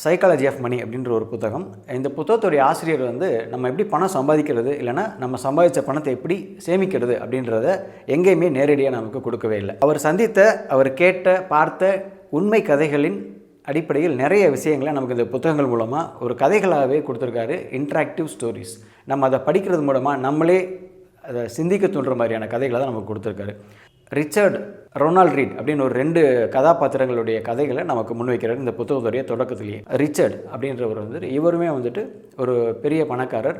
Psychology of money அப்படின்ற ஒரு புத்தகம். இந்த புத்தகத்துடைய ஆசிரியர் வந்து நம்ம எப்படி பணம் சம்பாதிக்கிறது, இல்லைனா நம்ம சம்பாதிச்ச பணத்தை எப்படி சேமிக்கிறது அப்படின்றத எங்கேயுமே நேரடியாக நமக்கு கொடுக்கவே இல்லை. அவர் சந்தித்த, அவர் கேட்ட, பார்த்த உண்மை கதைகளின் அடிப்படையில் நிறைய விஷயங்களை நமக்கு இந்த புத்தகங்கள் மூலமாக ஒரு கதைகளாகவே கொடுத்துருக்காரு. Interactive stories. நம்ம அதை படிக்கிறது மூலமாக நம்மளே அதை சிந்திக்க தோன்ற மாதிரியான கதைகளை தான் நமக்கு கொடுத்துருக்காரு. ரிச்சர்ட், ரொனால்ட் ரீட் அப்படின்னு ஒரு 2 கதாபாத்திரங்களுடைய கதைகளை நமக்கு முன்வைக்கிறார் இந்த புத்தகத்துடைய தொடக்கத்திலேயே. ரிச்சர்ட் அப்படின்றவர் வந்துட்டு இவருமே வந்துட்டு ஒரு பெரிய பணக்காரர்,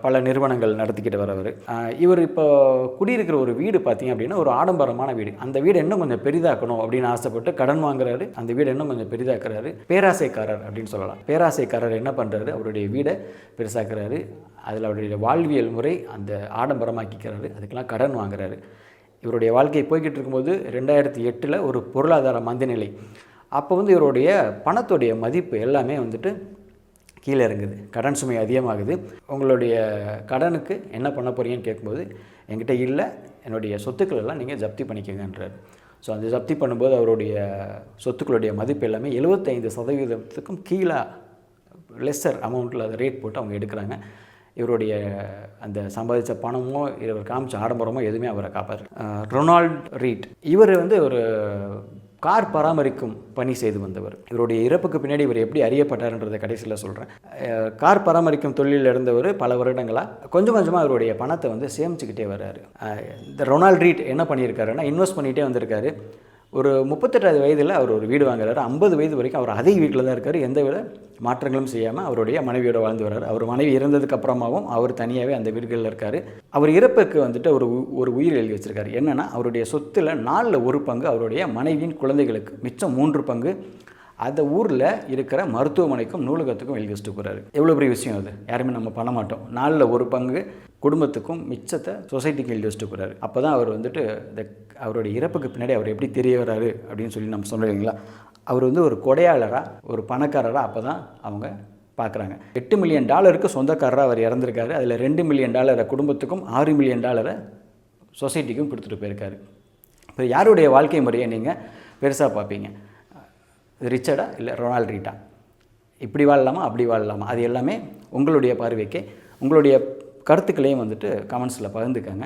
பல நிறுவனங்கள் நடத்திக்கிட்டு வரவர். இவர் இப்போ குடியிருக்கிற ஒரு வீடு பார்த்தீங்க அப்படின்னா ஒரு ஆடம்பரமான வீடு. அந்த வீடு இன்னும் கொஞ்சம் பெரிதாக்கணும் அப்படின்னு ஆசைப்பட்டு கடன் வாங்குறாரு. அந்த வீடு இன்னும் கொஞ்சம் பெரிதாக்குறாரு. பேராசைக்காரர் அப்படின்னு சொல்லலாம். பேராசைக்காரர் என்ன பண்ணுறாரு, அவருடைய வீடை பெருசாக்குறாரு. அதில் அவருடைய வாழ்வியல் முறை அந்த ஆடம்பரமாக்கிக்கிறாரு. அதுக்கெல்லாம் கடன் வாங்குறாரு. இவருடைய வாழ்க்கை போய்கிட்டு இருக்கும்போது 2008 ஒரு பொருளாதார மந்தநிலை. அப்போ வந்து இவருடைய பணத்துடைய மதிப்பு எல்லாமே வந்துட்டு கீழே இறங்குது. கடன் சுமை அதிகமாகுது. உங்களுடைய கடனுக்கு என்ன பண்ண போறீங்கன்னு கேட்கும்போது, என்கிட்ட இல்லை, என்னுடைய சொத்துக்கள் எல்லாம் நீங்கள் ஜப்தி பண்ணிக்கங்கன்றார். ஸோ அந்த ஜப்தி பண்ணும்போது அவருடைய சொத்துக்களுடைய மதிப்பு எல்லாமே 75% கீழே லெஸ்ஸர் அமௌண்ட்டில் அதை ரேட் போட்டு அவங்க எடுக்கிறாங்க. இவருடைய அந்த சம்பாதிச்ச பணமோ இவர் காமிச்ச ஆடம்பரமோ எதுவுமே அவரை காப்பாரு. ரொனால்ட் ரீட் இவர் வந்து ஒரு கார் பராமரிக்கும் பணி செய்து வந்தவர். இவருடைய இறப்புக்கு பின்னாடி இவர் எப்படி அறியப்பட்டார்ன்றதை கடைசியில் சொல்கிறேன். கார் பராமரிக்கும் தொழிலில் இருந்தவர் பல வருடங்களாக கொஞ்சம் கொஞ்சமாக அவருடைய பணத்தை வந்து சேமிச்சுக்கிட்டே வர்றாரு. இந்த ரொனால்ட் ரீட் என்ன பண்ணியிருக்காருன்னா, இன்வெஸ்ட் பண்ணிகிட்டே வந்திருக்காரு. ஒரு 38 வயதில் அவர் ஒரு வீடு வாங்குறாரு. 50 வயது வரைக்கும் அவர் அதே வீட்டில் தான் இருக்கார். எந்த வித மாற்றங்களும் செய்யாமல் அவருடைய மனைவியோடு வாழ்ந்து வர்றார். அவர் மனைவி இறந்ததுக்கு அப்புறமாவும் அவர் தனியாகவே அந்த வீடுகளில் இருக்கார். அவர் இறப்புக்கு வந்துட்டு ஒரு உயிர் எழுதி வச்சுருக்காரு. என்னென்னா, அவருடைய சொத்தில் 4ல் 1 பங்கு அவருடைய மனைவியின் குழந்தைகளுக்கு, மிச்சம் 3 பங்கு அந்த ஊரில் இருக்கிற மருத்துவமனைக்கும் நூலகத்துக்கும் எழுதி வச்சுட்டு போகிறாரு. எவ்வளோ பெரிய விஷயம் அது, யாருமே நம்ம பண்ண மாட்டோம். 4ல் 1 பங்கு குடும்பத்துக்கும், மிச்சத்தை சொசைட்டிக்கு எழுதி வச்சுட்டு போகிறாரு. அப்போ தான் அவர் வந்துட்டு அவருடைய இறப்புக்கு பின்னாடி அவர் எப்படி தெரிய வர்றாரு அப்படின்னு சொல்லி நம்ம சொன்னோம் இல்லைங்களா. அவர் வந்து ஒரு கொடையாளராக, ஒரு பணக்காரராக அப்போ தான் அவங்க பார்க்குறாங்க. $8 மில்லியன் சொந்தக்காரராக அவர் இறந்துருக்காரு. அதில் $2 மில்லியன் குடும்பத்துக்கும், $6 மில்லியன் சொசைட்டிக்கும் கொடுத்துட்டு போயிருக்காரு. இப்போ யாருடைய வாழ்க்கை முறையை நீங்கள் பெருசாக பார்ப்பீங்க? ரிச்சர்டா இல்லை ரொனால்ட் ரீட்டா? இப்படி வாழலாமா, அப்படி வாழலாமா? அது எல்லாமே உங்களுடைய பார்வைக்கு. உங்களுடைய கருத்துக்களையும் வந்துட்டு கமெண்ட்ஸில் பகிர்ந்துக்கங்க.